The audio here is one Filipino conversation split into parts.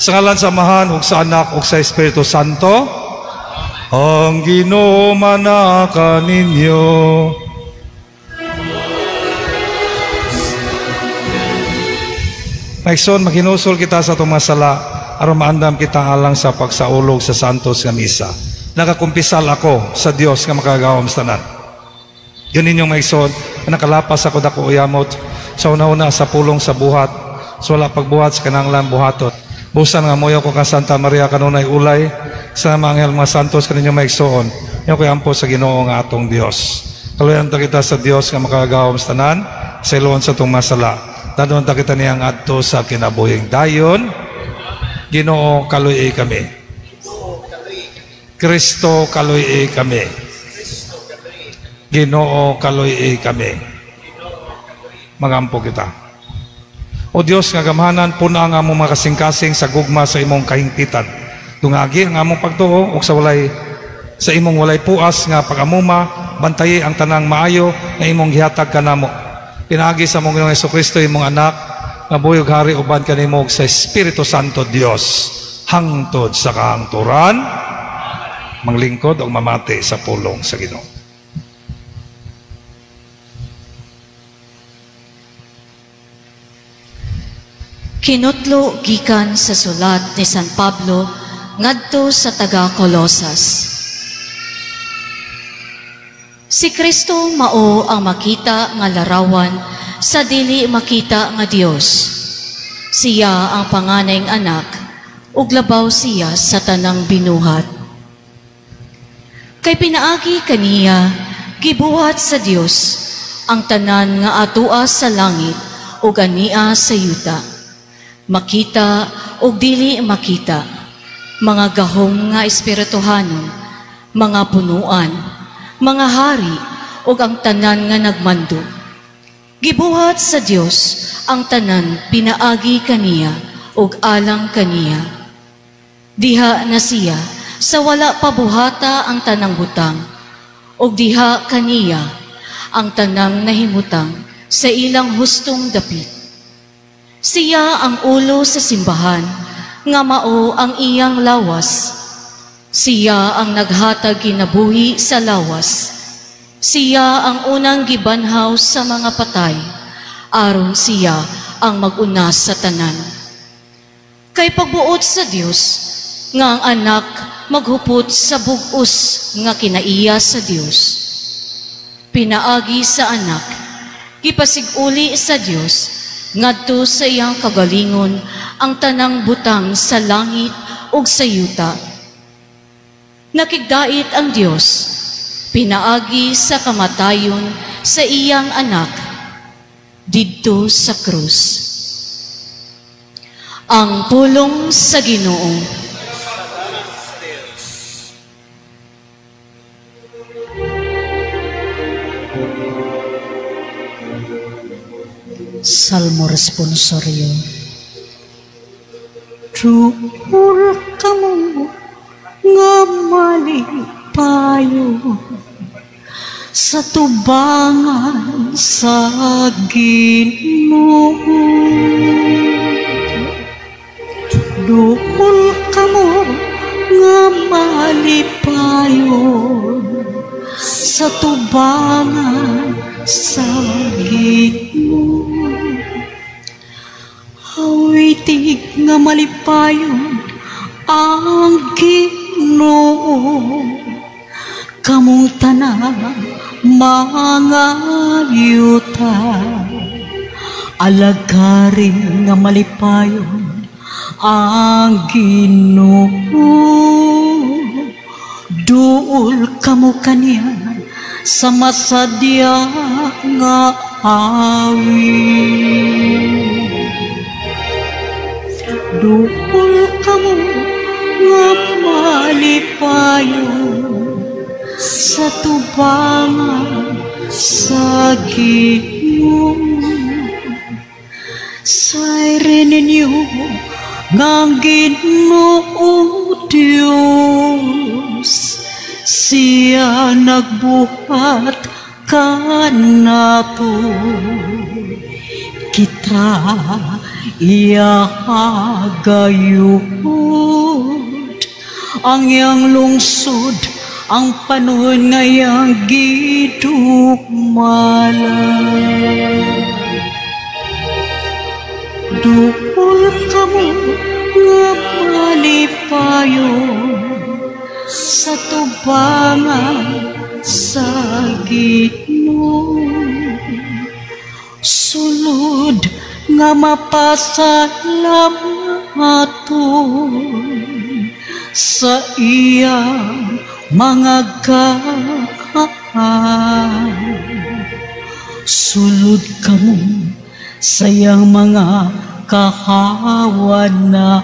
Sa ngalan sa Amahan, ug sa Anak, ug sa Espiritu Santo, ang Ginoo manaka ninyo. Maigsoon, maghinusol kita sa itong mga sala, aron maandam kita alang sa pagsaulog sa Santos nga Misa. Nakakumpisal ako sa Dios nga makagawam sa tanan. Yun ninyong maigsoon, nakalapas ako dako uyamot, sa una-una sa pulong sa buhat, so wala pagbuhat sa kananglan buhatot. Busan nga moyo ko ka Santa Maria kanunay ulay, sa mga anghel mga santos kaninyong maigsoon, yung ko'y ampo sa Ginoo nga atong Dios. Kaluyan ta kita sa Dios nga makagawam sa tanan, sa ilon sa itong masala. Dadon ta kita niyang adto sa kinabuhing dayon. Ginoo kaluy kami. Kristo kaluy kami. Ginoo kaluy kami. Magampo kita. O Dios nga gamhanan, puna nga among makasing-kasing sa gugma sa imong kahingpitan. Tungagi ang among pagtuo ug sa imong walay puas nga pagamuma, bantayi ang tanang maayo nga imong gihatag kanamo. Pinaagi sa mong Ginoong Jesucristo imong anak, nga buyog hari uban kanimo sa Espiritu Santo Dios, hangtod sa kahangturan, manglingkod o mamati sa pulong sa Ginoo. Kinutlo gikan sa sulat ni San Pablo ngadto sa taga Colosas. Si Kristo mao ang makita nga larawan sa dili makita nga Dios. Siya ang panganayng anak ug labaw siya sa tanang binuhat. Kay pinaagi kaniya gibuhat sa Dios ang tanan nga atua sa langit ug ania sa yuta. Makita ug dili makita, mga gahom nga espirituhanon, mga punuan, mga hari ug ang tanan nga nagmando. Gibuhat sa Dios ang tanan pinaagi kaniya ug alang kaniya. Diha na siya sa wala pabuhata ang tanang butang ug diha kaniya ang tanang nahimutang sa ilang hustong dapit. Siya ang ulo sa simbahan nga mao ang iyang lawas. Siya ang naghatag kinabuhi sa lawas. Siya ang unang gibanhaw sa mga patay, aron siya ang mag-una sa tanan. Kay pagbuot sa Dios, nga ang anak maghupot sa bug-os nga kinaiya sa Dios. Pinaagi sa anak, gipasiguli sa Dios, ngadto sa iyang kagalingon ang tanang butang sa langit ug sa yuta. Nakigdait ang Dios, pinaagi sa kamatayon sa iyang anak didto sa krus. Ang pulong sa Ginoo. Salmo responsorio. Duol kamo nga malipayo sa tubangan sa Ginoo. Duol kamo nga malipayo sa tubangan sa Ginoo. Hawitig nga malipayon ang Ginoo, kamong tanan mga yuta. Alagarin nga malipayon ang Ginoo, duol kamo kaniya sa masadya nga awit. Duol kamo nga malipayon sa tubangan sa Ginoo. Sayre ninyo nga Ginoo Dios, siya nagbuhat kanato. Kita iya gayud ang iyang lungsod ang panahon ngayang gidumala. Duol kamo nga malipayon sa tubangan sa Ginoo. Sulod nga mapasalamaton sa iyang mga gahaan. Sulod kamo sa iyang mga kahawanan,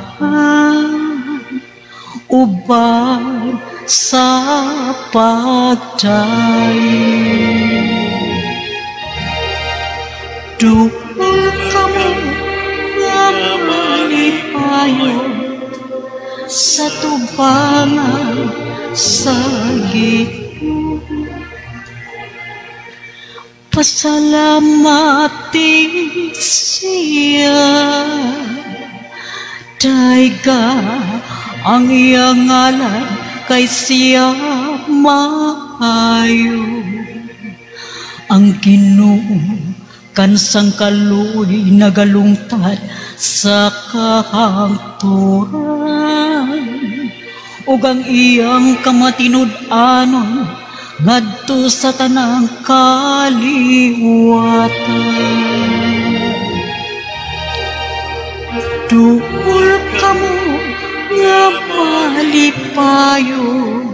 uban sa pagdayo. Duol kamo nga malipayon sa tubangan sa Ginoo. Pasalamati siya, dayga ang iyang ngalan kay siya maayo. Ang Ginoo kansang kaluoy nagalungtad sa kahangturan, ug ang iyang kamatinud-anon ngadto sa tanang kaliwatan. Duol kamo nga malipayon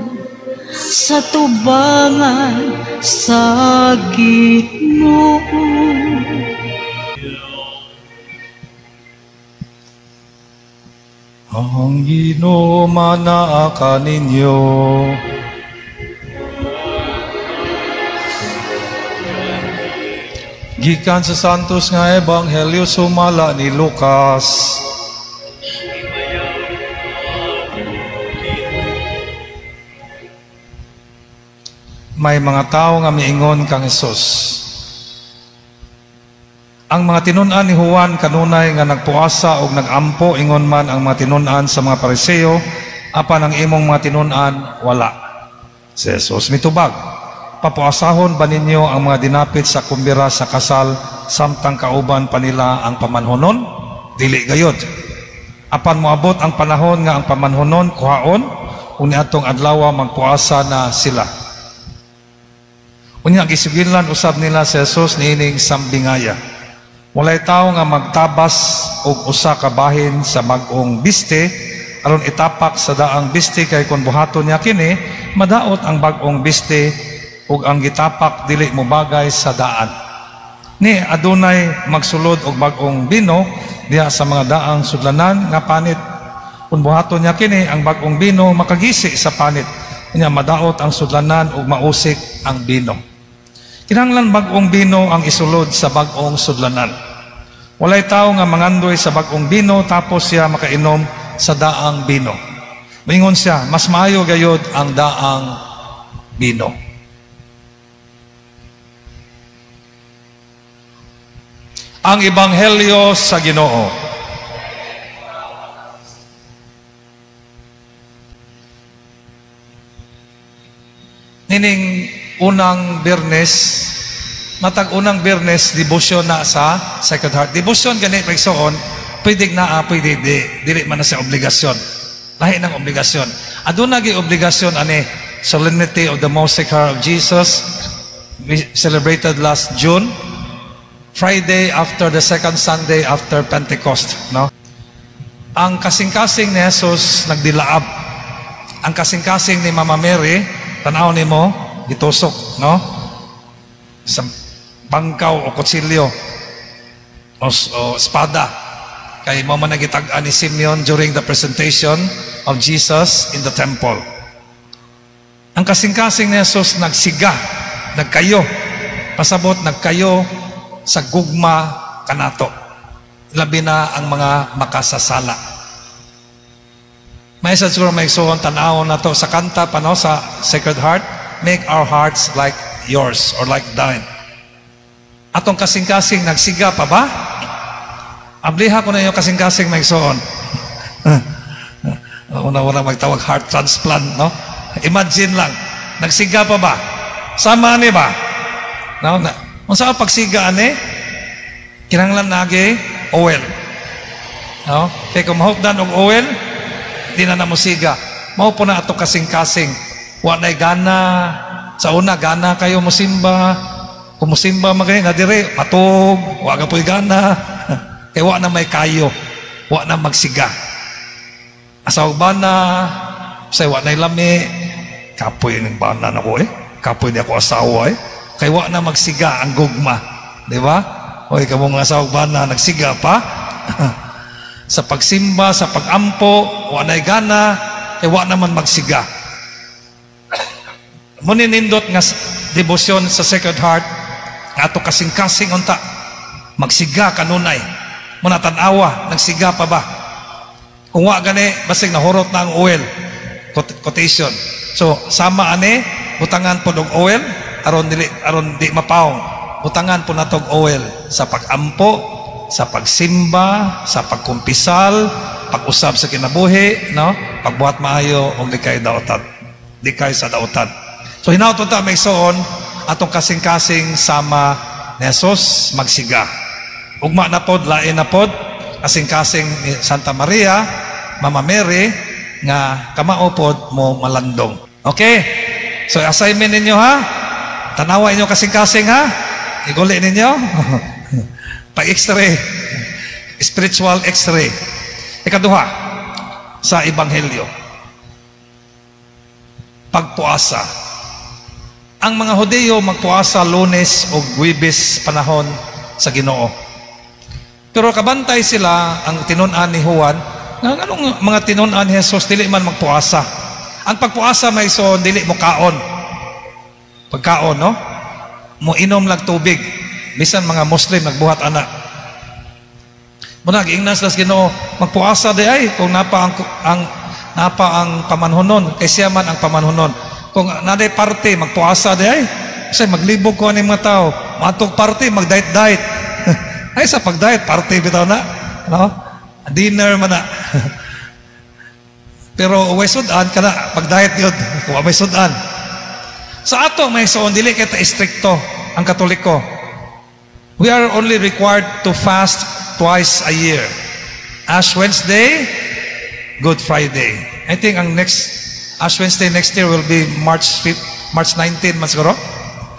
sa tubangan sa Ginoo. Ang Ginoo manaa ninyo. Gikan sa santos nga ebanghelyo sumala ni Lucas. May mga tao nga miingon kang Hesus. Ang mga tinun-an ni Juan kanunay nga nagpuasa og nagampo, ingon man ang mga tinun-an sa mga Pariseo, apan ang imong mga tinun-an wala. Si Jesus mitubag, papuasahon ba ninyo ang mga dinapit sa kumbira sa kasal samtang kauban pa nila ang pamanhonon? Dili gayod. Apan moabot ang panahon nga ang pamanhonon kuhaon, ug niadtong adlaw magpuasa na sila. Unya gisigilan usab nila si Jesus niining sambingaya. Walay tao nga magtabas og usa ka bahin sa bag-ong biste aron itapak sa daang biste, kay kun buhaton niya kini madaot ang bag-ong biste ug ang gitapak dili mo bagay sa daan. Ni adunay magsulod og bag-ong bino diha sa mga daang sudlanan nga panit. Kun buhaton niya kini ang bag-ong bino makagisi sa panit, nya madaot ang sudlanan ug mausik ang bino. Kinahanglan bag-ong bino ang isulod sa bag-ong sudlanan. Walay tao nga mangandoy sa bag-ong bino tapos siya makainom sa daang bino. Moingon siya, mas maayo gayod ang daang bino. Ang Ebanghelyo sa Ginoo. Nining unang Biyernes, matag unang Biyernes, devotion na sa Sacred Heart. Devotion gani pagsoon, pwede na, pwede di, dili man na sa obligasyon. Lahi ng obligasyon. Aduna gi obligasyon ani Solemnity of the Most Sacred Heart of Jesus. We celebrated last June, Friday after the second Sunday after Pentecost, no? Ang kasing-kasing ni Jesus nagdilaab. Ang kasing-kasing ni Mama Mary, tanaw nimo, itusok, no? Sa bangkaw o kutsilyo o espada. Kay mo man nagitag-an ni Simeon during the presentation of Jesus in the temple. Ang kasing-kasing ni Jesus nagsiga, nagkayo. Pasabot nagkayo sa gugma kanato. Labi na ang mga makasasala. May isa siguro may suon tanaw na to sa kanta pa, no? Sa Sacred Heart, make our hearts like yours or like thine. Atong kasing-kasing nagsiga pa ba? Abliha ko na yung kasing-kasing may igsoon. Una-una magtawag heart transplant, no? Imagine lang, nagsiga pa ba? Sama ni ba? No? Kung saan pagsiga ani, kinanglan nagi oil. No? Kaya kung mahupdan og oil, di na musiga. Maupo na ato kasing-kasing. Wa na'y gana. Sa una, gana kayo musimba. Kung musimba magaling, nadire, matog. Wa ka po'y gana. Kaya wa na may kayo. Wa na magsiga. Asaw bana, say wa na'y lami. Kapoy ng bana na ko Kapoy di ako asawa Kaya wa na magsiga ang gugma. Di ba? Oy, kamo mga asaw bana, nagsiga pa. Sa pagsimba, sa pagampo, wa na'y gana, kaya wa naman magsiga. Muninindot nga debosyon sa Sacred Heart, nga ato kasing-kasing unta, magsiga kanunay. Muna tanawa, nagsiga pa ba? Kung wa gani, basig nahurot na ang oil. Quotation. So, sama ani, butangan po ng oil, aron di mapaong. Butangan po na tog oil sa pagampo, sa pagsimba, sa pagkumpisal, pag-usab sa kinabuhi, no? Pagbuhat maayo og di kay daotan. Di kay sa daotan. So hinaut ta may soon atong kasing-kasing sama ni Jesus magsiga. Ugma na pod, lain na pod, kasing-kasing ni Santa Maria, Mama Mary nga kamao pod mo malandong. Okay? So assignment ninyo ha. Tanawa inyo kasing-kasing ha. Iguli ninyo. Pa-x-ray. Spiritual x-ray. Ikaduha, sa Ebanghelyo. Pagpuasa. Ang mga Hudyo magpuasa Lunes o Huwebes panahon sa Ginoo. Pero kabantay sila ang tinun-an ni Juan, nga anong mga tinun-an ni Jesus dili man magpuasa. Ang pagpuasa may so dili mo kaon. Pagkaon, no? Mo inom lang tubig. Bisan mga Muslim nagbuhat anak. Muna giingnan sila sa Ginoo, magpuasa di ay kung napa ang pamanhonon, kay siya man ang pamanhonon. Kung naday parte magpuasa di ay, kasi maglibog ko ani mga tao. Matog parte mag-diet. Ay sa pag-diet parte bitaw na, no? Dinner man na. Pero way sudan kana pag-diet yun, kung may sudan. Sa ato may suon dili kita istrikto ang Katoliko. We are only required to fast twice a year. Ash Wednesday, Good Friday. I think ang next Ash Wednesday next year will be March 19 man siguro.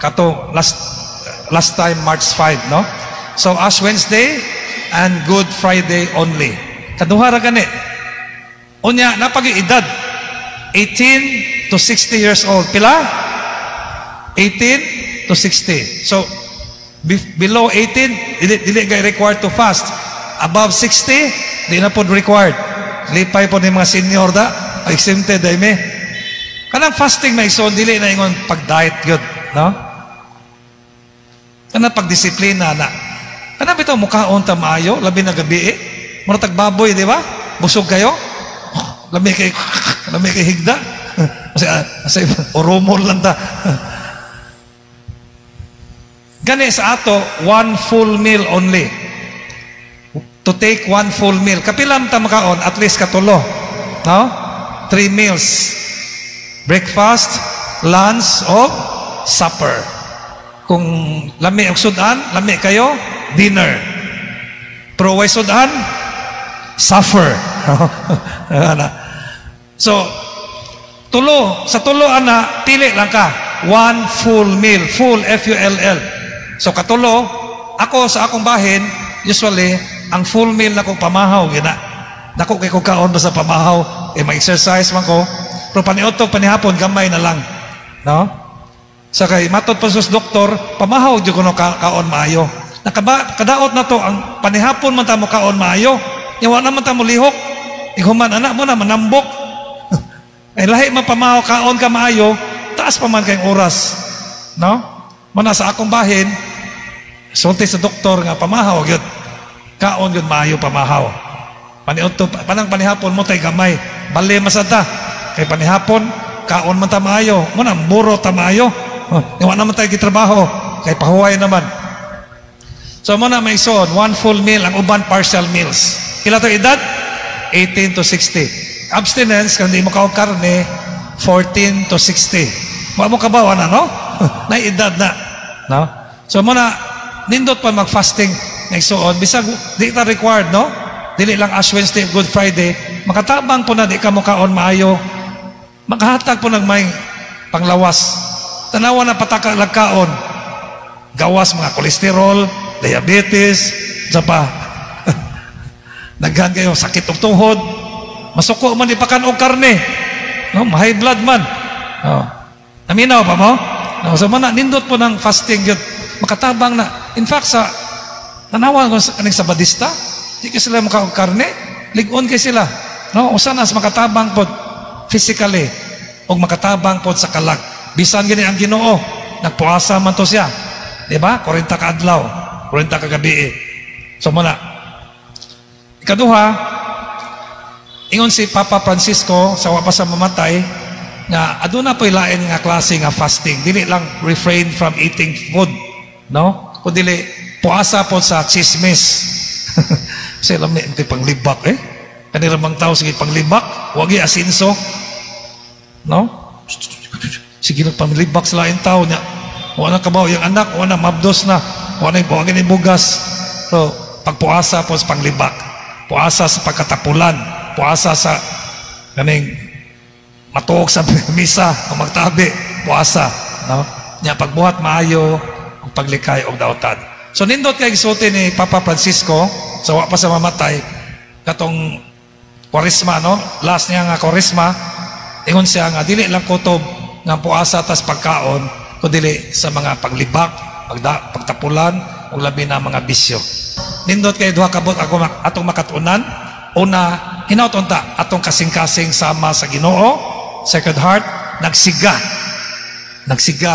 Kato last time March 5, no? So Ash Wednesday and Good Friday only. Kaduha ra gani. Unya napag-edad 18 to 60 years old. Pila? 18 to 60. So below 18, dili gay required to fast. Above 60, di na po required. Lipay po ni mga senior da, exempted ay me. Kanang fasting may so dili na ingon pag-diet yun, no? Kanang pagdisiplina na. Kanang bitaw mukhaon ta maayo, labi na gabi Mura tagbaboy, di ba? Busog kayo? Lami kay higda. Kasi oromol lang ta. Gani sa ato, one full meal only. To take one full meal. Kapilam ta makaon, at least katulo. No? 3 meals. Breakfast, lunch, o supper. Kung lami og sudan, lami kayo, dinner. Pero way sudan, suffer. So, sa tulo ana, pili lang ka. One full meal. Full, F-U-L-L. So katulo, ako sa akong bahin, usually, ang full meal na kong pamahaw, gina. Nako kay kong kaon ba sa pamahaw, ma-exercise man ko. Pero paniotog, panihapon, gamay na lang. No? Sa kay matod pa sa doktor, pamahaw, di ko no kaon maayo. Kadaot na to, ang panihapon man tamo kaon maayo. Yawa naman tamo lihok. Iguman, anak mo na, manambok. Ay lahi man pamahaw, kaon ka maayo, taas pa man kayong oras. No? Mana sa akong bahin, sulti sa doktor nga pamahaw gyud. Kaon gyud maayo pamahaw. Panang panihapon mo tay gamay. Bali masada. Kay panihapon kaon man ta maayo. Muna buro ta maayo. Wa naman tay gitrabaho. Kay pahuway naman. So mo na may ison, 1 full meal, ang uban partial meals. Kila to edad? 18 to 60. Abstinence, kung di mo kaog karne, 14 to 60. Mo kabawa na, no? Na edad na. No? So mo na, nindot pa mag-fasting na isuon. Bisag, di ta required, no? Dili lang Ash Wednesday, Good Friday. Makatabang po na di ka mukaon maayo. Makahatag po nagmay panglawas. Tanawa na patakalagkaon. Gawas mga kolesterol, diabetes, sa pa. Naghan kayo sakit og tuhod. Masuko man di pakan og karne. No, high blood man. No. Naminaw pa mo? No, so man nindot po ng fasting yun. Makatabang na. In fact sa tanawa ko sa kaning Sabadista, di ka sila makaog karne, ligon kay sila. No, usa nas makatabang pod physically og makatabang pod sa kalag. Bisan gini ang Ginoo, nagpuasa man to siya. Di ba? 40 ka adlaw, 40 ka gabi. So muna. Ikaduha, ingon si Papa Francisco sa wa pa sa mamatay nga aduna po'y lain nga klase nga fasting. Dili lang refrain from eating food, no? Kundi dili puasa pod sa chismis. Kasi alam niya kay panglibak Kaniramang tao sige panglibak, wagi asinso. No? Sige nagpanglibak sa lain tao niya. Wala kabaw yung anak, wala mabdos na. Wala yung bugas. So, pagpuasa po sa panglibak. Puasa sa pagkatapulan. Puasa sa kaning matuok sa misa o magtabi. Puasa. No? Niya pagbuhat maayo o paglikay o dautan. So, nindot kay gisuti ni Papa Francisco sa wa pa sa mamatay katong Kwaresma, no? Last niya nga Kwaresma, ingon siya nga dili lang kutob nga puasa tas pagkaon kundi sa mga paglibak, pagtapulan ug labi na mga bisyo. Nindot kay duha kabot ako atong makatunan. Una, hinauton ta atong kasing-kasing sama sa Ginoo, Sacred Heart, nagsiga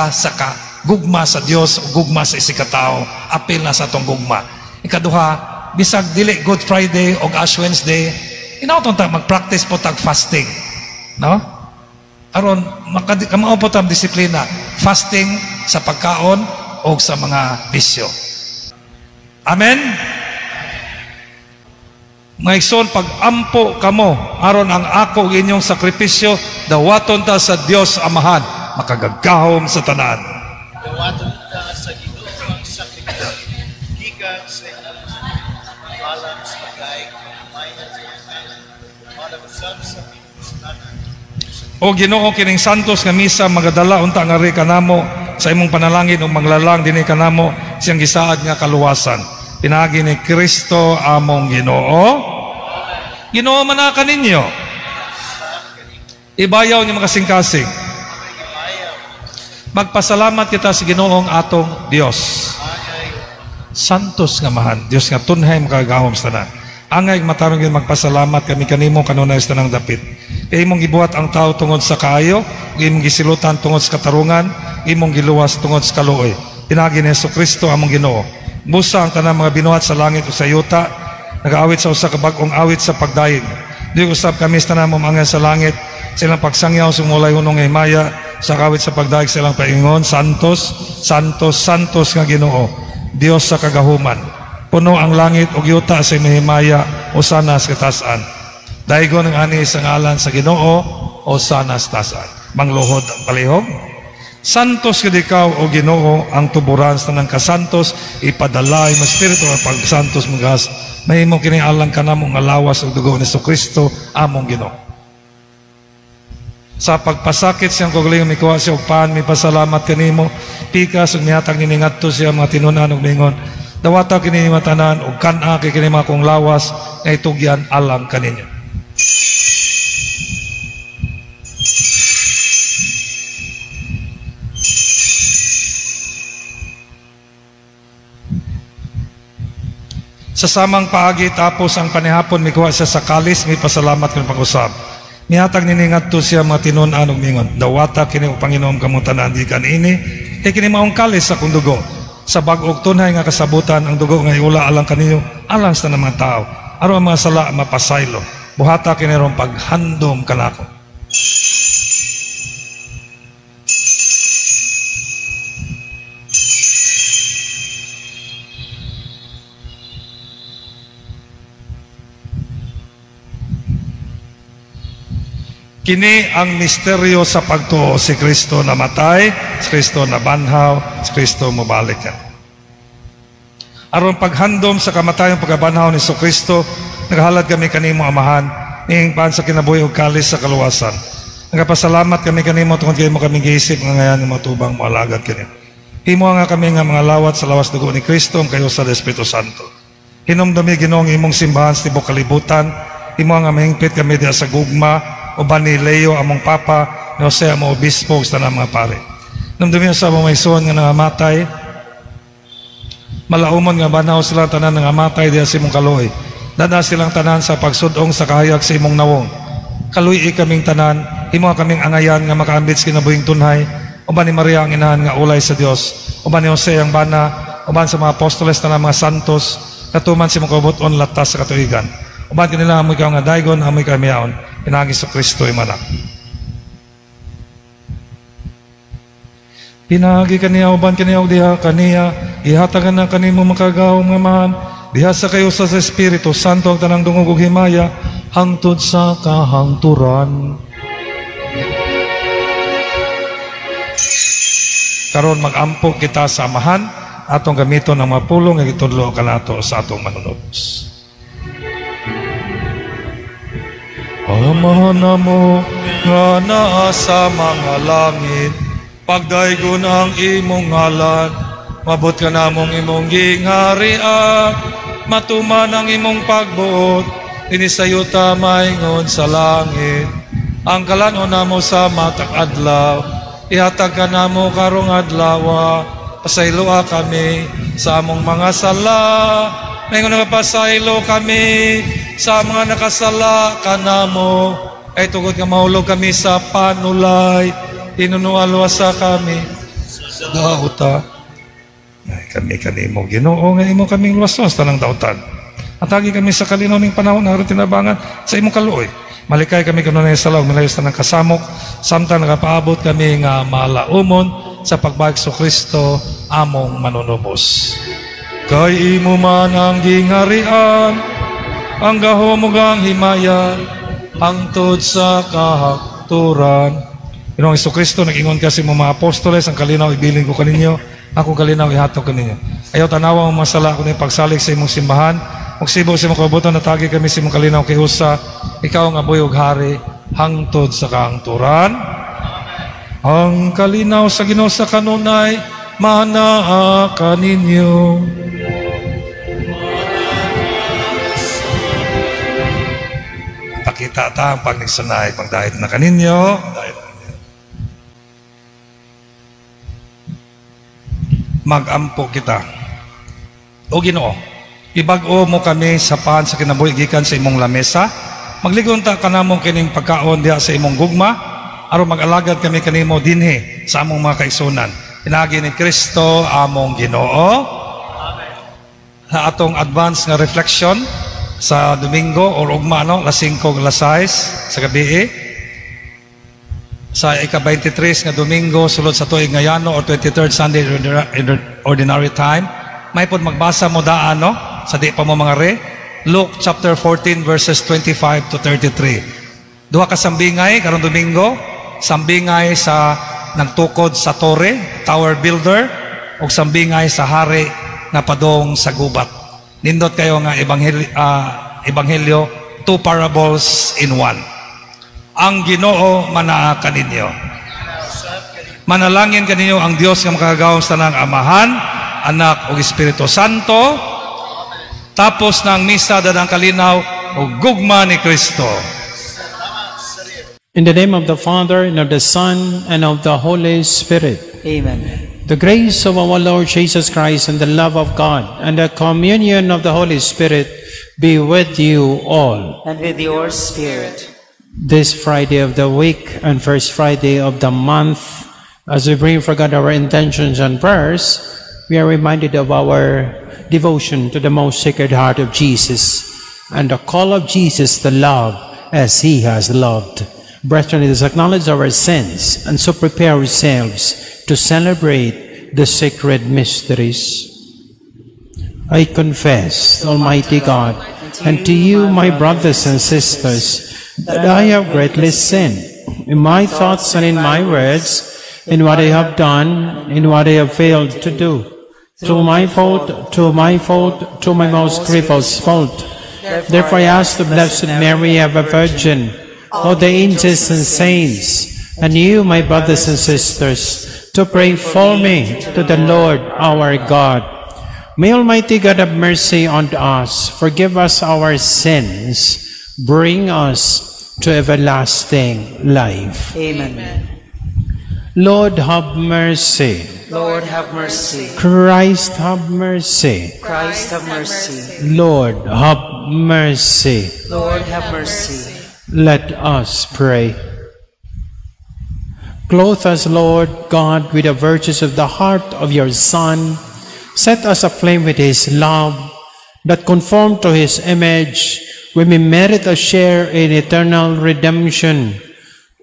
sa gugma sa Dios o gugma sa isikatao, apil na sa atong gugma. Ikaduha, bisag dili Good Friday o Ash Wednesday, hinauton ta mag-practice po tag fasting, no? Aron kamao po tam disiplina, fasting sa pagkaon o sa mga bisyo. Amen. Mga igsoon, pag-ampo kamo aron ang ako ug inyong sakripisyo dawaton ta sa Dios Amahan, makagagahom sa tanan. Dawaton ta sa Ginoo ang sakripisyo gikan sa alam sa pagay mayan sa alam sa pinagsanan. O Ginoo, kining santos nga misa magadala unta nga ri kanamo sa imong panalangin ug manglalang dinhi kanamo siyang gisaad nga kaluwasan. Pinagi ni Kristo among Ginoo. Ginoo man na kaninyo. Ibayaw ni makasing-kasing. Magpasalamat kita sa Ginoong atong Dios. Santos nga mahan, Dios nga tunhay makagahom sa tanan. Angay matarong yun magpasalamat kami kanimo kanunay sa tanang dapit. Kaya imong gibuhat ang tao tungod sa kaayo, imong gisilutan tungod sa katarungan, imong giluwas tungod sa kaluoy. Pinagi ni Jesucristo among Ginoo. Busa ang tanang mga binuhat sa langit o sa yuta, nag-aawit sa usa ka bag-ong awit sa pagdayeg. Di usab kami sa tanang mamangan sa langit, silang pagsangyaw sumulay hunong nga himaya, sa kawit sa pagdayeg silang paingon, Santos, Santos, Santos nga Ginoo, Dios sa kagahuman. Puno ang langit ug yuta sa himaya, usana sa katasan. Daigon ang ani sa ngalan sa Ginoo, usana sa tasan. Mangluhod ang palihog. Santos kad ikaw o Ginoo, ang tuburan sa tanang kasantos, ipadalay mo espiritu ang pagsantos mugas, mahimo kini alang kanamo nga lawas ug dugo ni Jesucristo among Ginoo. Sa pagpasakit siyang kagaling mikuha siya og pan, mi pasalamat kanimo, pikas ug nihatag nini ngadto siya mga tinunan ug mingon, dawata kini matanan ug kan-a kay kini mga kong lawas nga itugyan alang kaninyo. Sa samang paagi tapos ang panihapon mikuha siya sa kalis, mi pasalamat kang pag-usab. Nihatag nini ngadto siya mga tinunan ug mingon, dawata kini og Panginoon kamong tanan di kanini, kay kini maong kalis sa kong dugo. Sa bag-og tunay nga kasabutan ang dugo nga iula alang kaninyo, alang sa mga tao. Aron ang mga sala mapasaylo. Buhata kini ron paghandom kanako. Kini ang misteryo sa pagtuo, si Kristo namatay, si Kristo nabanhaw, si Kristo mubalikan. Aron paghandom sa kamatayon pagkabanhaw ni Kristo, naghalad kami kanimo Amahan, niingpan sa kinabuhi ug kalis sa kaluwasan. Nagapasalamat kami kanimo tungod kay mo kami giisip nga ngayon nga matubang moalagad kini. Himo nga kami nga mga lawat sa lawas dugo ni Kristo ang kayo sa Espiritu Santo. Hinumdumi Ginoong imong simbahan sa tibok kalibutan, himo nga mahingpit kami diha sa gugma, uban ni Leo among papa, ni Jose among obispo sa tanang mga pare. Namdumi sa among maison nga nangamatay, malaumon nga banaw sila tanan nangamatay diha sa imong kaluoy. Dada silang tanan sa pagsudong sa kahayag sa imong nawong. Kaluoy kaming tanan, himo kaming angayan nga makaambit sa kinabuhing tunhay, uban ni Maria ang inahan nga ulay sa Dios, uban ni Jose ang bana, uban sa mga apostoles tanan mga santos, katuman si imong kabuton latas sa katuigan. Uban kanila amoy ka nga daygon, amoy ka miyaon, pinagi sa Kristo imanak. Pinagi kaniya, uban kaniya, o diha kaniya, ihatagan na kanimo makagaw nga Amahan, diha sa kayo sa Espiritu Santo, ang tanang dungog ug himaya, hangtod sa kahangturan. Karon mag-ampo kita sa Amahan, atong gamiton ng mapulong nga gitudlo kanato sa atong manunubos. Amahan namo nga naa sa mga langit, pagdaygon ang imong ngalan, mabot ka namong imong gingharian, matuman ang imong pagbuot, inisayuta maingon sa langit. Ang kalanon namo sa matag adlaw, ihatag ka namo karong adlaw, pasayloa kami sa among mga sala, ngayon nagpasaylo kami sa mga nakasala kanamo, ay tugod nga mahulog kami sa panulay, tinunualwasa kami sa dauta. Ay kami kanimo Ginoo nga imo kaming luwasos tanang dautan. Atagi kami sa kalinaw ning panahon nga tinabangan sa imong kaluoy. Malikay kami kanunay sa law, milayos tanang kasamok, samtang nakapaabot kami nga malaumon sa pagbalik sa Kristo among manunubos. Kay imo man ang gingharian, ang gahumugang himaya, hangtod sa kahakturan. Ginoong Kristo, nag-ingon kasi mo mga apostoles, ang kalinaw ibilin ko kaninyo, ako kalinaw ihatog kaninyo. Ayaw tanawa mo masala ko na pagsalik sa imong simbahan, magsibo sa imong kabutan, natagi kami sa imong kalinaw kay Usa, ikaw nga buyog hari, hangtod sa kahangturan. Ang kalinaw sa Ginoo sa kanunay, manaa kaninyo. Pakita ta ang pagnisunay, pagdahit na kaninyo, mag-ampo kita. O Ginoo, ibag-o mo kami sa paan sa kinabuhi gikan sa imong lamesa, magligon ta kanamong kining pagkaon diha sa imong gugma, aron mag-alagad kami kanimo dinhi sa among mga kaigsunan. Pinagi ni Kristo among Ginoo. Sa atong advance nga reflection sa Domingo or ugma no, las 5 las 6 sa gabi sa ika-23 nga Domingo sulod sa tuig nga Yano or 23rd Sunday ordinary time, may pod magbasa mo daan no sa di pa mo mga re, Luke chapter 14 verses 25 to 33. Duha ka sambingay karong Domingo, sambingay sa nagtukod sa tower builder, o sambingay sa hari nga padong sa gubat. Nindot kayo nga ebanghelyo, two parables in one. Ang Ginoo manaa kaninyo. Manalangin kaninyo ang Dios nga makagawom sa tanang Amahan, Anak ug Espiritu Santo. Tapos ng misa dadang kalinaw ug gugma ni Kristo. In the name of the Father, and of the Son, and of the Holy Spirit. Amen. The grace of our Lord Jesus Christ, and the love of God, and the communion of the Holy Spirit be with you all. And with your spirit. This Friday of the week and first Friday of the month, as we bring for God our intentions and prayers, we are reminded of our devotion to the most sacred heart of Jesus, and the call of Jesus to love as He has loved. Brethren, let us acknowledge our sins and so prepare ourselves to celebrate the sacred mysteries. I confess, Almighty God, and to you, my brothers and sisters, that I have greatly sinned in my thoughts and in my words, in what I have done, in what I have failed to do. To my fault, to my fault, to my most grievous fault. Therefore I ask the Blessed Mary, ever Virgin, all the angels and saints, and you, my brothers and sisters, to pray for me to the Lord our God. May Almighty God have mercy on us, forgive us our sins, bring us to everlasting life. Amen. Lord, have mercy. Lord, have mercy. Christ, have mercy. Christ, have mercy. Lord, have mercy. Lord, have mercy. Let us pray. Clothe us, Lord God, with the virtues of the heart of your Son. Set us aflame with his love, that conform to his image, we may merit a share in eternal redemption.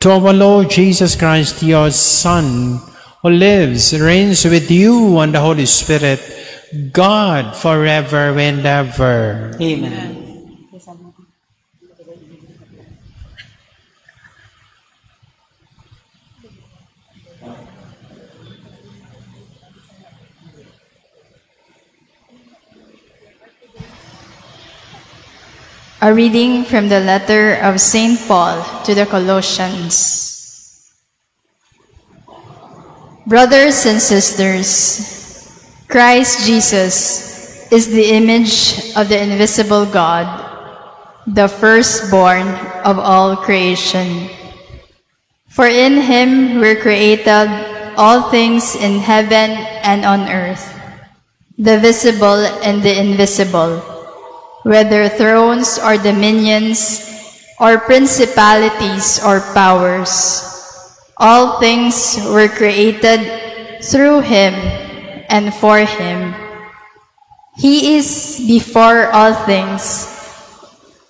To our Lord Jesus Christ, your Son, who lives, reigns with you and the Holy Spirit, God forever and ever. Amen. A reading from the letter of St. Paul to the Colossians. Brothers and sisters, Christ Jesus is the image of the invisible God, the firstborn of all creation. For in him were created all things in heaven and on earth, the visible and the invisible, whether thrones or dominions, or principalities or powers. All things were created through him and for him. He is before all things,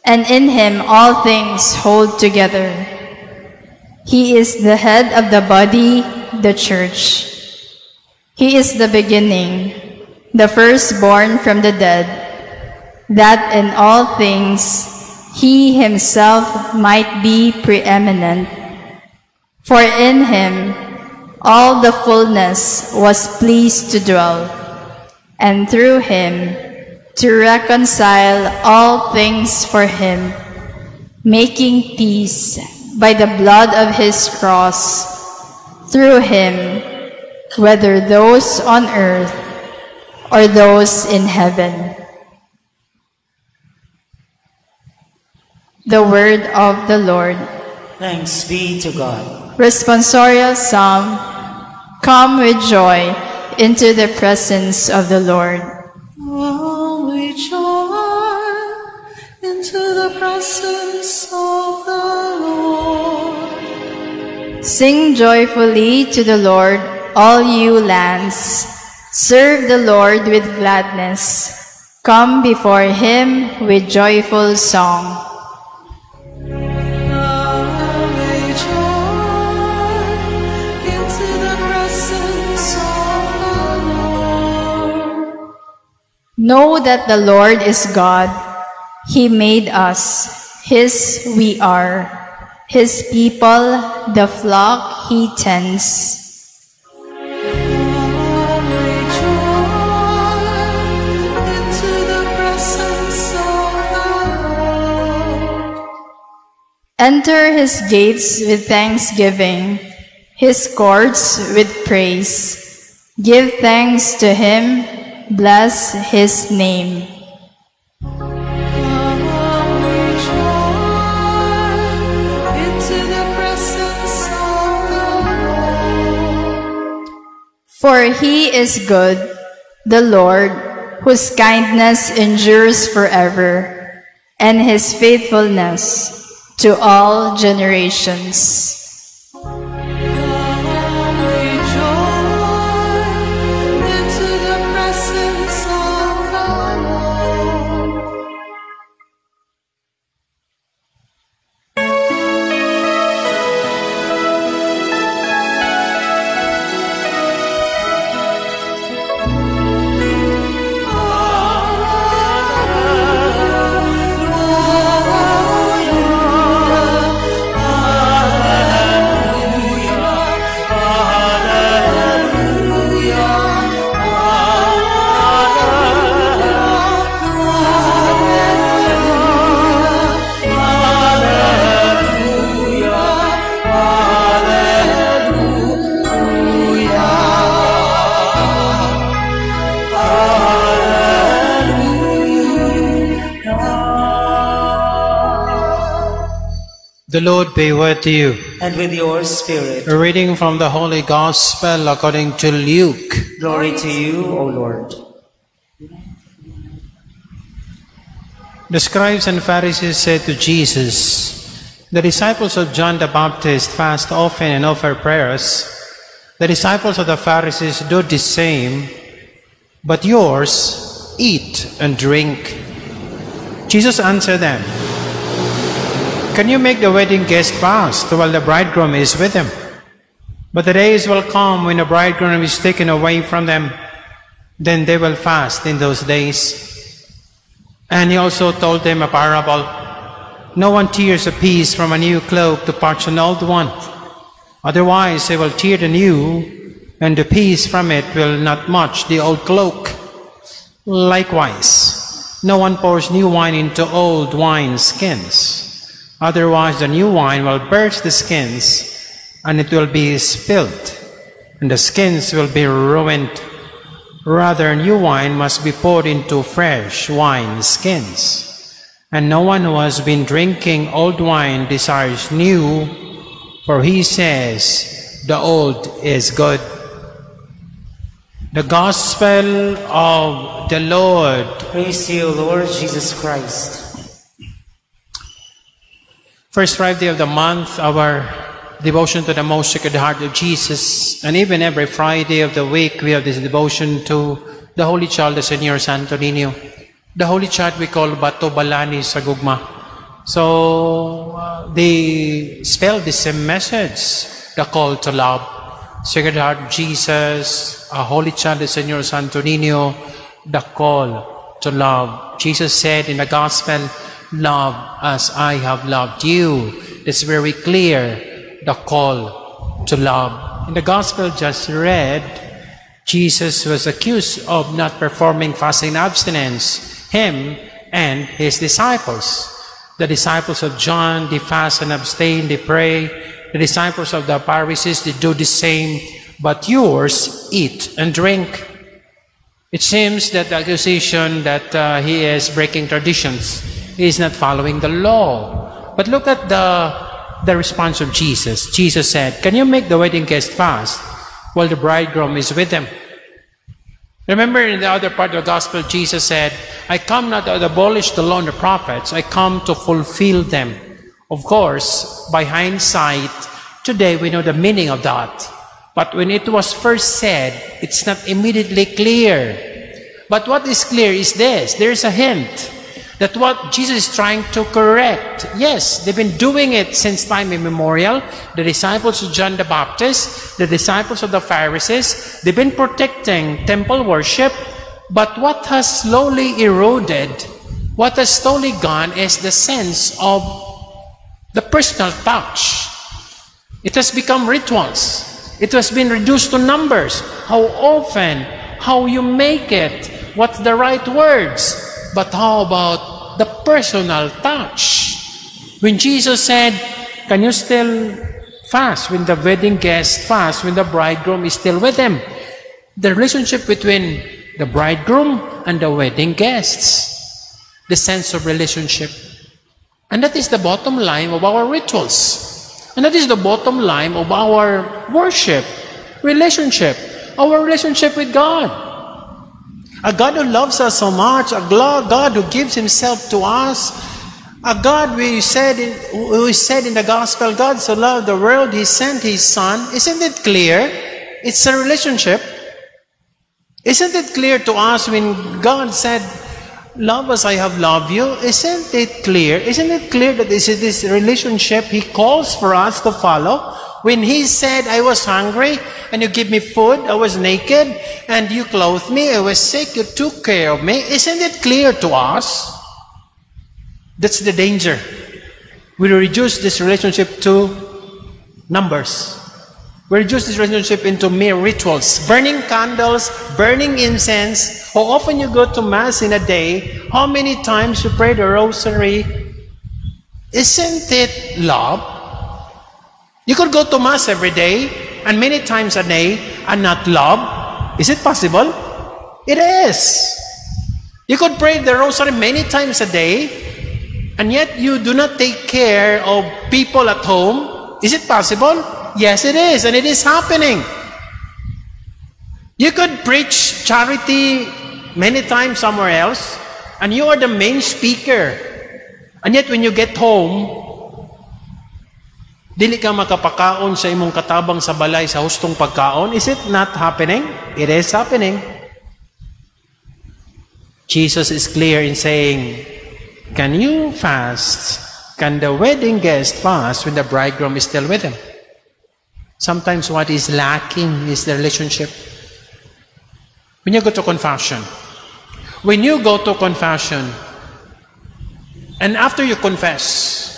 and in him all things hold together. He is the head of the body, the church. He is the beginning, the firstborn from the dead, that in all things he himself might be preeminent. For in him all the fullness was pleased to dwell, and through him to reconcile all things for him, making peace by the blood of his cross. Through him, whether those on earth or those in heaven. The word of the Lord. Thanks be to God. Responsorial Psalm. Come with joy into the presence of the Lord. Come with joy into the presence of the Lord. Sing joyfully to the Lord, all you lands. Serve the Lord with gladness. Come before him with joyful song. Know that the Lord is God. He made us. His we are. His people, the flock he tends. Enter his gates with thanksgiving, his courts with praise. Give thanks to him, bless his name. For he is good, the Lord, whose kindness endures forever, and his faithfulness to all generations. The Lord be with you. and with your spirit. A reading from the Holy Gospel according to Luke. Glory to you, O Lord. The scribes and Pharisees said to Jesus, "The disciples of John the Baptist fast often and offer prayers. The disciples of the Pharisees do the same, but yours eat and drink." Jesus answered them, "Can you make the wedding guest fast while the bridegroom is with them? But the days will come when the bridegroom is taken away from them. Then they will fast in those days." And he also told them a parable. "No one tears a piece from a new cloak to patch an old one. Otherwise, they will tear the new, and the piece from it will not match the old cloak. Likewise, no one pours new wine into old wine skins. Otherwise, the new wine will burst the skins, and it will be spilled, and the skins will be ruined. Rather, new wine must be poured into fresh wine skins. And no one who has been drinking old wine desires new, for he says, the old is good." The Gospel of the Lord. Praise to you, Lord Jesus Christ. First Friday of the month, our devotion to the Most Sacred Heart of Jesus. And even every Friday of the week, we have this devotion to the Holy Child, the Señor Santo Niño. The Holy Child we call Bato Balani sa Gugma. So, they spell the same message, the call to love. Sacred Heart of Jesus, a Holy Child, the Señor Santo Niño, the call to love. Jesus said in the Gospel, "Love as I have loved you." It's very clear, the call to love. In the Gospel just read, Jesus was accused of not performing fasting abstinence, him and his disciples. The disciples of John, they fast and abstain, they pray. The disciples of the Pharisees, they do the same, but yours eat and drink. It seems that the accusation that he is breaking traditions, he is not following the law. But look at the response of Jesus. Jesus said, "Can you make the wedding guest fast while the bridegroom is with them?" Remember in the other part of the Gospel, Jesus said, "I come not to abolish the law and the prophets, I come to fulfill them." Of course, by hindsight, today we know the meaning of that. But when it was first said, it's not immediately clear. But what is clear is this. There's a hint that what Jesus is trying to correct. Yes, they've been doing it since time immemorial. The disciples of John the Baptist, the disciples of the Pharisees, they've been protecting temple worship. But what has slowly eroded, what has slowly gone is the sense of the personal touch. It has become rituals. It has been reduced to numbers. How often, how you make it, what's the right words. But how about the personal touch? When Jesus said, "Can you still fast when the wedding guest fasts, when the bridegroom is still with them?" The relationship between the bridegroom and the wedding guests. The sense of relationship. And that is the bottom line of our rituals. And that is the bottom line of our worship, relationship, our relationship with God. A God who loves us so much, a God who gives Himself to us, a God who said in the Gospel, God so loved the world, He sent His Son. Isn't it clear? It's a relationship. Isn't it clear to us when God said, "Love as I have loved you"? Isn't it clear? Isn't it clear that this is this relationship He calls for us to follow? When He said, "I was hungry and you give me food, I was naked and you clothed me, I was sick, you took care of me." Isn't it clear to us? That's the danger. We reduce this relationship to numbers. We reduce this relationship into mere rituals. Burning candles, burning incense. How often you go to Mass in a day? How many times you pray the Rosary? Isn't it love? You could go to Mass every day and many times a day and not love. Is it possible? It is. You could pray the Rosary many times a day And yet you do not take care of people at home. Is it possible? Yes, it is, and it is happening. You could preach charity many times somewhere else, and you are the main speaker. And yet when you get home, dili ka makapakaon sa imong katabang sa balay sa hustong pagkaon. Is it not happening? It is happening. Jesus is clear in saying, can you fast? Can the wedding guest fast when the bridegroom is still with him? Sometimes what is lacking is the relationship. When you go to confession, and after you confess,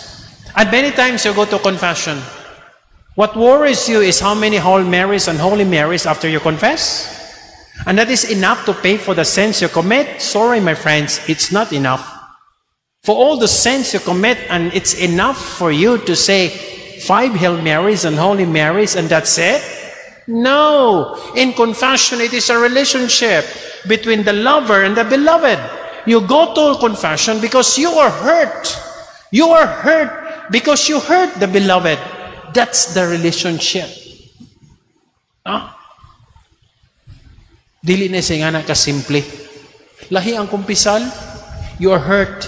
and many times you go to confession, what worries you is how many Hail Marys and Holy Marys after you confess. And that is enough to pay for the sins you commit. Sorry, my friends, it's not enough. For all the sins you commit, and it's enough for you to say 5 Hail Marys and Holy Marys and that's it? No. In confession, it is a relationship between the lover and the beloved. You go to confession because you are hurt. You are hurt because you hurt the beloved. That's the relationship. Dili na siya nga kasimple. Lahi ang kumpisal, you are hurt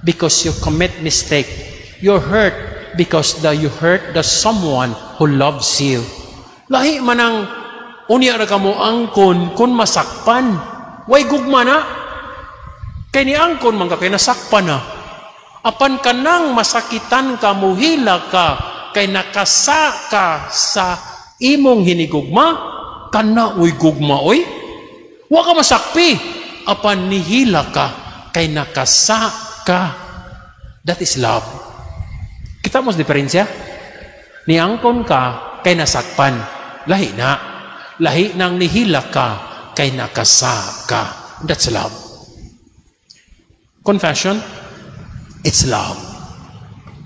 because you commit mistake. You're hurt because you hurt the someone who loves you. Lahi man ang unya ra kamo angkon kun masakpan. Way gugma na. Kay ni angkon man ka kay nasakpan na. Apan kanang masakitan ka, muhila ka, kay nakasa ka sa imong hinigugma, kana uy gugma oy. Wa ka masakpi, apan nihila ka, kay nakasa ka. That is love. Kita mo sa diferensya? Niangkon ka, kay nasakpan. Lahi na. Lahi nang nihila ka, kay nakasa ka. That's love. Confession, it's love.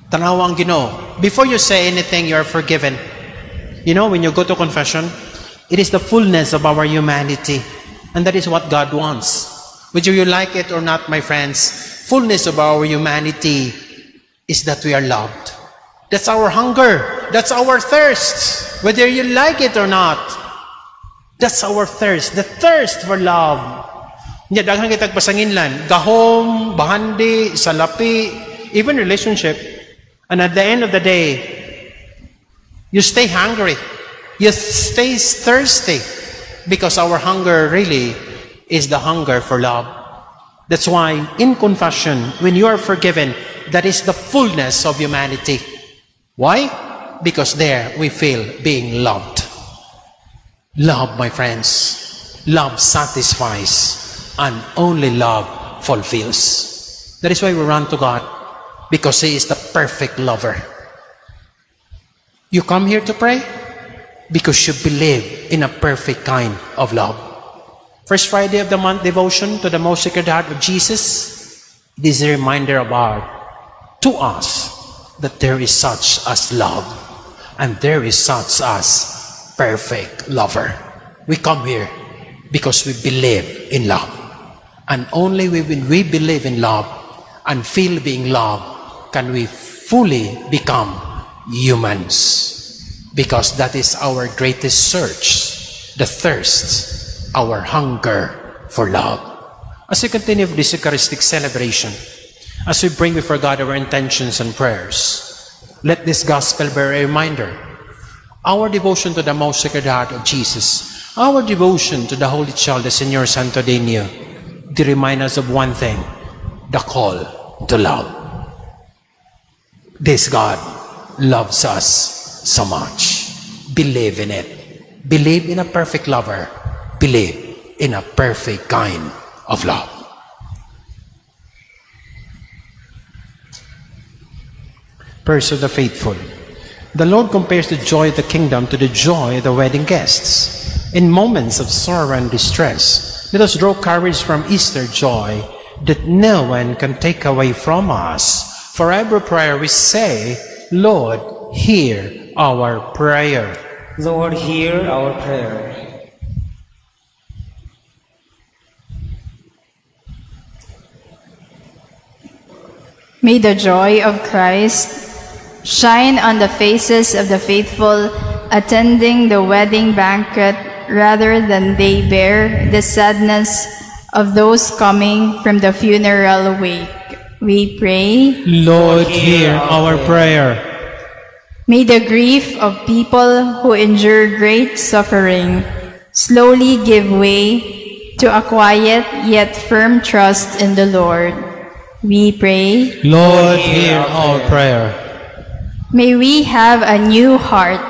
Tanawa ang Ginoo. Before you say anything, you are forgiven. You know, when you go to confession, it is the fullness of our humanity. And that is what God wants. Whether you like it or not, my friends, fullness of our humanity is that we are loved. That's our hunger. That's our thirst. Whether you like it or not, that's our thirst. The thirst for love. Nya daghang kitag pasanginlan, gahom, bahandi, salapi, even relationship. And at the end of the day, you stay hungry. You stay thirsty because our hunger really is the hunger for love. That's why in confession, when you are forgiven, that is the fullness of humanity. Why? Because there we feel being loved. Love, my friends, love satisfies. And only love fulfills. That is why we run to God, because He is the perfect lover. You come here to pray because you believe in a perfect kind of love. First Friday of the month devotion to the most sacred heart of Jesus. This is a reminder to us that there is such as love, and there is such as perfect lover. We come here because we believe in love. And only when we believe in love and feel being loved can we fully become humans. Because that is our greatest search, the thirst, our hunger for love. As we continue with this Eucharistic celebration, as we bring before God our intentions and prayers, let this gospel be a reminder. Our devotion to the most sacred heart of Jesus, our devotion to the Holy Child, the Señor Santo Niño, to remind us of one thing, the call to love. This God loves us so much. Believe in it. Believe in a perfect lover. Believe in a perfect kind of love. Prayers of the faithful. The Lord compares the joy of the kingdom to the joy of the wedding guests. In moments of sorrow and distress, let us draw courage from Easter joy that no one can take away from us. For every prayer we say, Lord, hear our prayer. Lord, hear our prayer. May the joy of Christ shine on the faces of the faithful attending the wedding banquet rather than they bear the sadness of those coming from the funeral wake. We pray. Lord, hear our prayer. May the grief of people who endure great suffering slowly give way to a quiet yet firm trust in the Lord. We pray. Lord, hear our prayer. May we have a new heart,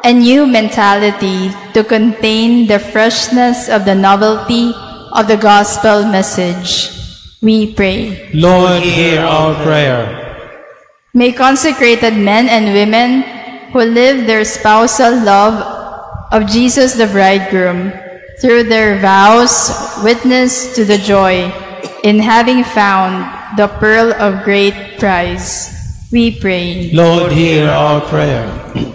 a new mentality to contain the freshness of the novelty of the gospel message. We pray. Lord, hear our prayer. May consecrated men and women who live their spousal love of Jesus the bridegroom through their vows witness to the joy in having found the pearl of great price. We pray. Lord, hear our prayer.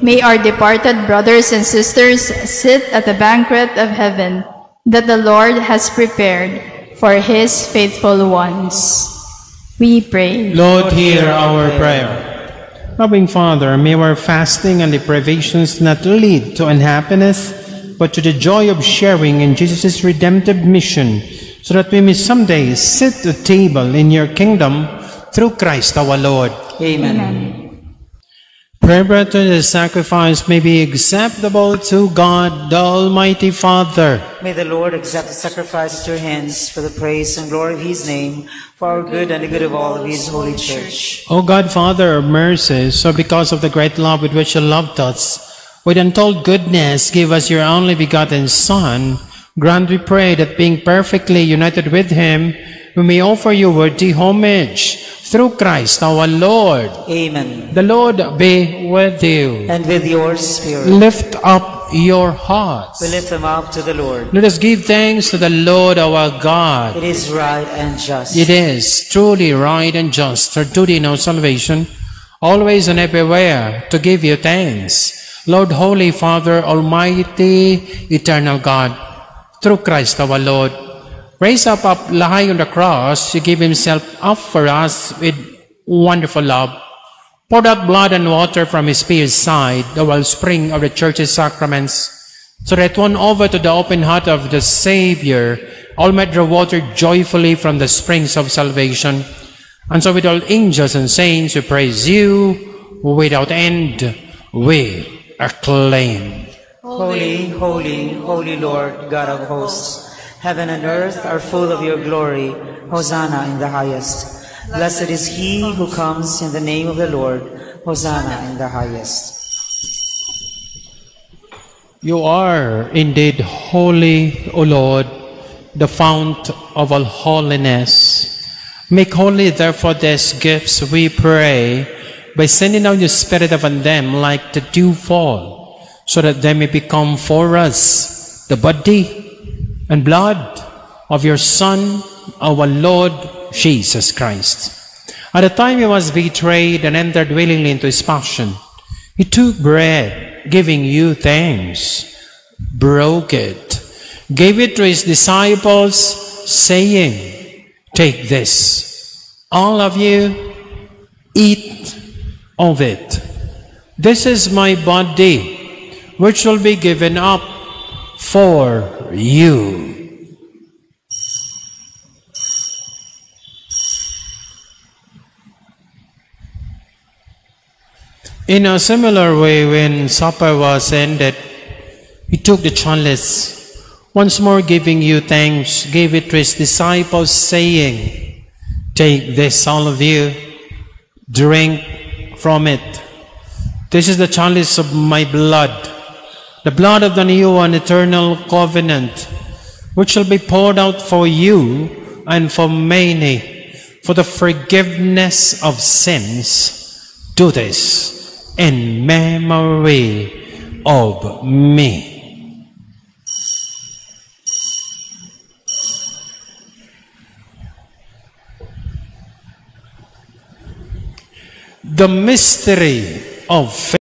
May our departed brothers and sisters sit at the banquet of heaven that the Lord has prepared for his faithful ones. We pray. Lord, hear our prayer. Loving Father, may our fasting and deprivations not lead to unhappiness, but to the joy of sharing in Jesus' redemptive mission, so that we may someday sit at table in your kingdom through Christ our Lord. Amen. Pray, brethren, the sacrifice may be acceptable to God, the Almighty Father. May the Lord accept the sacrifice at your hands for the praise and glory of his name, for our good and the good of all of his holy church. O God, Father of mercies, so because of the great love with which you loved us, with untold goodness give us your only begotten Son, grant, we pray, that being perfectly united with him, we may offer you worthy homage through Christ our Lord. Amen. The Lord be with you. And with your spirit. Lift up your hearts. We lift them up to the Lord. Let us give thanks to the Lord our God. It is right and just. It is truly right and just, our duty in our salvation, always and everywhere to give you thanks. Lord, Holy Father, Almighty, Eternal God, through Christ our Lord, raised up high on the cross, he gave himself up for us with wonderful love, poured out blood and water from his pierced side, the wellspring of the church's sacraments, so that won over to the open heart of the Savior, all might draw water joyfully from the springs of salvation. And so with all angels and saints we praise you without end, we acclaim. Holy, holy, holy Lord, God of hosts, heaven and earth are full of your glory. Hosanna in the highest. Blessed is he who comes in the name of the Lord. Hosanna in the highest. You are indeed holy, O Lord, the fount of all holiness. Make holy, therefore, these gifts, we pray, by sending down your Spirit upon them like the dewfall, so that they may become for us the body and blood of your Son, our Lord Jesus Christ. At the time he was betrayed and entered willingly into his passion, he took bread, giving you thanks, broke it, gave it to his disciples, saying, "Take this, all of you, eat of it. This is my body, which will be given up for you." In a similar way, when supper was ended, he took the chalice, once more giving you thanks, gave it to his disciples, saying, "Take this, all of you, drink from it. This is the chalice of my blood, the blood of the new and eternal covenant, which shall be poured out for you and for many for the forgiveness of sins. Do this in memory of me." The mystery of faith.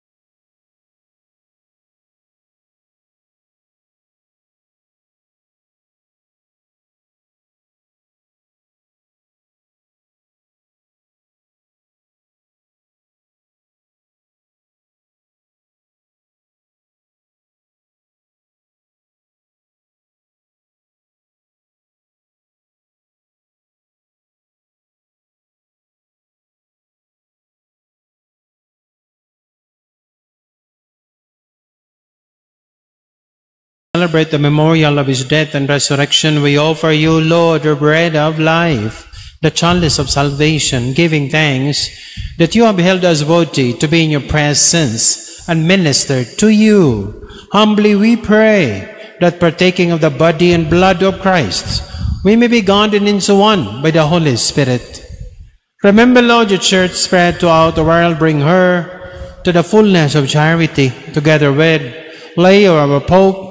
celebrate the memorial of his death and resurrection, we offer you, Lord, the bread of life, the chalice of salvation, giving thanks that you have held us worthy to be in your presence and minister to you. Humbly we pray that partaking of the body and blood of Christ, we may be gathered into one by the Holy Spirit. Remember, Lord, your church spread throughout the world. Bring her to the fullness of charity, together with Leo, our Pope,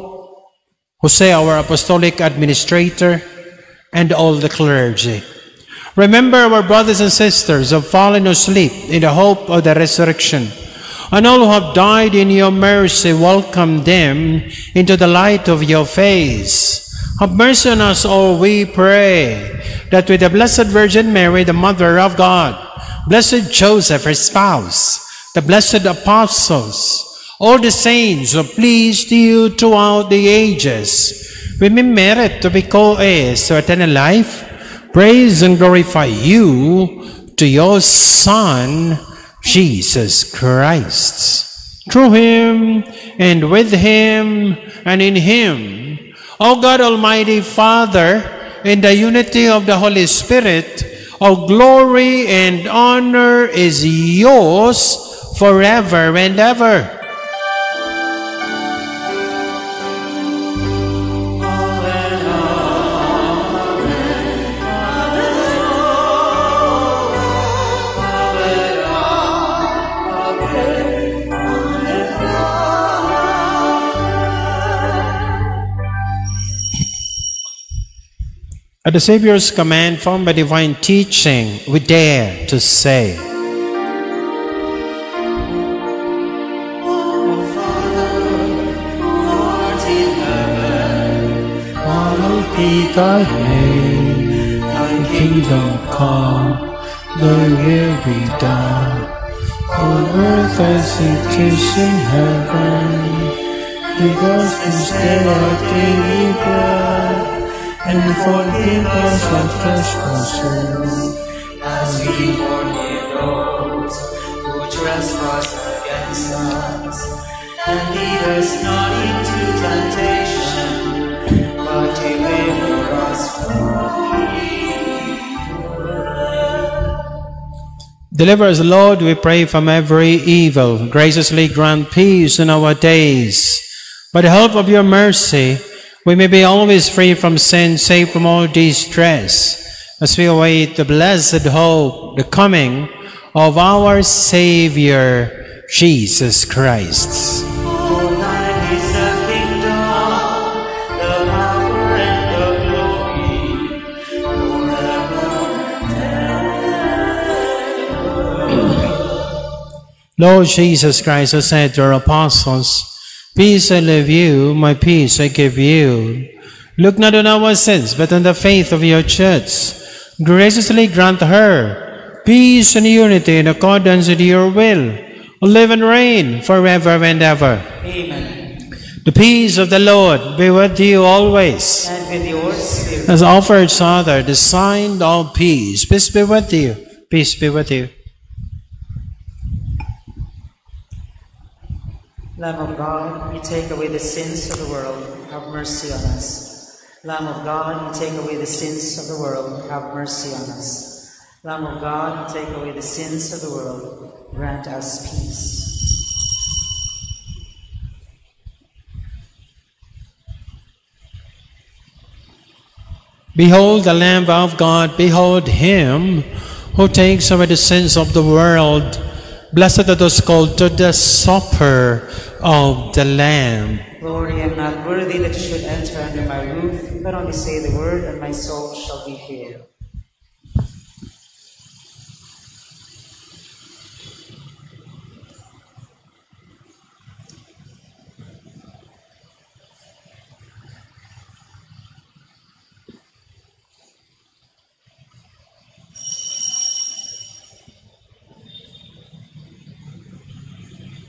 Jose, our apostolic administrator, and all the clergy. Remember our brothers and sisters who have fallen asleep in the hope of the resurrection, and all who have died in your mercy. Welcome them into the light of your face. Have mercy on us all, we pray, that with the Blessed Virgin Mary, the Mother of God, Blessed Joseph, her spouse, the blessed apostles, all the saints who pleased you throughout the ages, we may merit to be co-heirs to eternal life. Praise and glorify you to your Son, Jesus Christ. Through him, and with him, and in him, O God, Almighty Father, in the unity of the Holy Spirit, all glory and honor is yours forever and ever. At the Savior's command, formed by divine teaching, we dare to say, Our Father, who art in heaven, hallowed be thy name, thy kingdom come, thy will be done, on earth as it is in heaven. Give us this day our daily bread, and forgive us our trespasses, as we forgive those who trespass against us. And lead us not into temptation, but deliver us from evil. Deliver us, Lord, we pray, from every evil. Graciously grant peace in our days. By the help of your mercy, we may be always free from sin, safe from all distress, as we await the blessed hope, the coming of our Savior, Jesus Christ. For thine is the kingdom, the power, and the glory, forever. Lord Jesus Christ, who said to our apostles, peace I leave you, my peace I give you. Look not on our sins, but on the faith of your church. Graciously grant her peace and unity in accordance with your will, who live and reign forever and ever. Amen. The peace of the Lord be with you always. And with your spirit. As offer each other the sign of peace. Peace be with you. Peace be with you. Lamb of God, you take away the sins of the world, have mercy on us. Lamb of God, you take away the sins of the world, have mercy on us. Lamb of God, you take away the sins of the world, grant us peace. Behold the Lamb of God, behold him who takes away the sins of the world. Blessed are those called to the supper of the Lamb. Lord, I am not worthy that you should enter under my roof, but only say the word, and my soul shall be healed.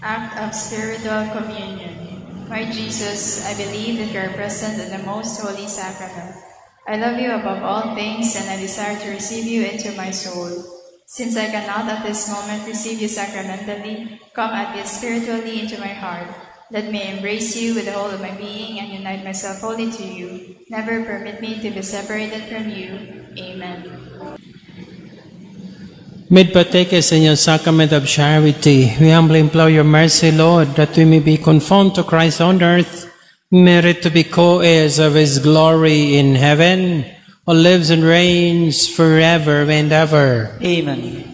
Act of Spiritual Communion. My Jesus, I believe that you are present in the most holy sacrament. I love you above all things, and I desire to receive you into my soul. Since I cannot at this moment receive you sacramentally, come at least spiritually into my heart. Let me embrace you with the whole of my being and unite myself wholly to you. Never permit me to be separated from you. Amen. Mid partake us in your sacrament of charity, we humbly implore your mercy, Lord, that we may be conformed to Christ on earth, merit to be co-heirs of His glory in heaven, who lives and reigns forever and ever. Amen.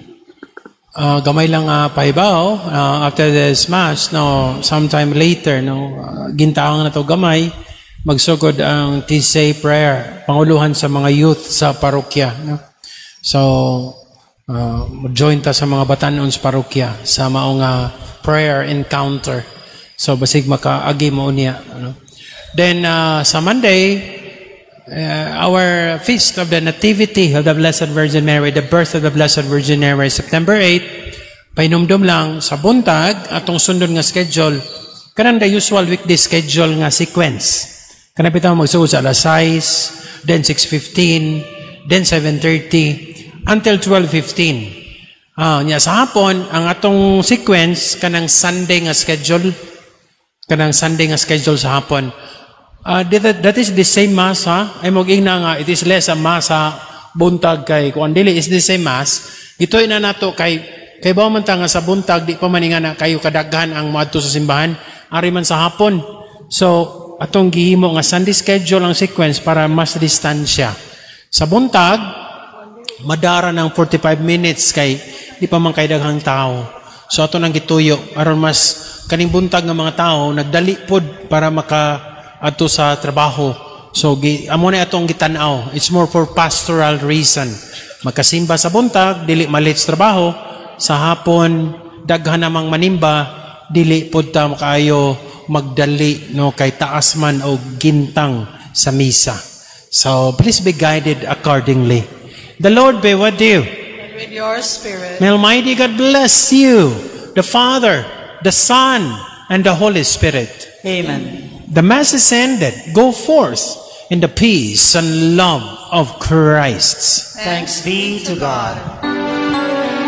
Gamay lang pahibaw, after this Mass, no, sometime later, no, gintaang na to gamay, magsugod ang Tisay prayer, panguluhan sa mga youth sa parokya. No? So, join ta sa mga batanon sa parokya sa maong prayer encounter. So basig makaagi mo niya. Ano? Then sa Monday, our feast of the Nativity of the Blessed Virgin Mary, the birth of the Blessed Virgin Mary, September 8, painumdum lang sa buntag atong sundon nga schedule. Kanang the usual weekday schedule nga sequence. Kanang bitaw magsuod sa alas 6, then 6:15, then 7:30. Until 12:15. Nya sa hapon ang atong sequence kanang Sunday nga schedule. Kanang Sunday nga schedule sa hapon. That is the same mass ha. Ay mag-ingna nga it is less a mass sa buntag kay kung dili is the same mass. Itoy na nato kay bawo man ta nga sa buntag di pa man nga na kayo kadaghan ang moadto sa simbahan ari man sa hapon. So atong gihimo nga Sunday schedule ang sequence para mas distansya. Sa buntag madara ng 45 minutes kay di pa man kay daghang tao. So ato nang gituyo aron mas kaning buntag nga mga tao nagdali pod para maka adto sa trabaho. So amo na atong gitan-aw. It's more for pastoral reason. Magkasimba sa buntag dili malit sa trabaho, sa hapon daghan namang manimba dili pod ta makaayo magdali no kay taas man og gintang sa misa. So please be guided accordingly. The Lord be with you. And with your spirit. May Almighty God bless you, the Father, the Son, and the Holy Spirit. Amen. The Mass is ended. Go forth in the peace and love of Christ. Thanks be to God.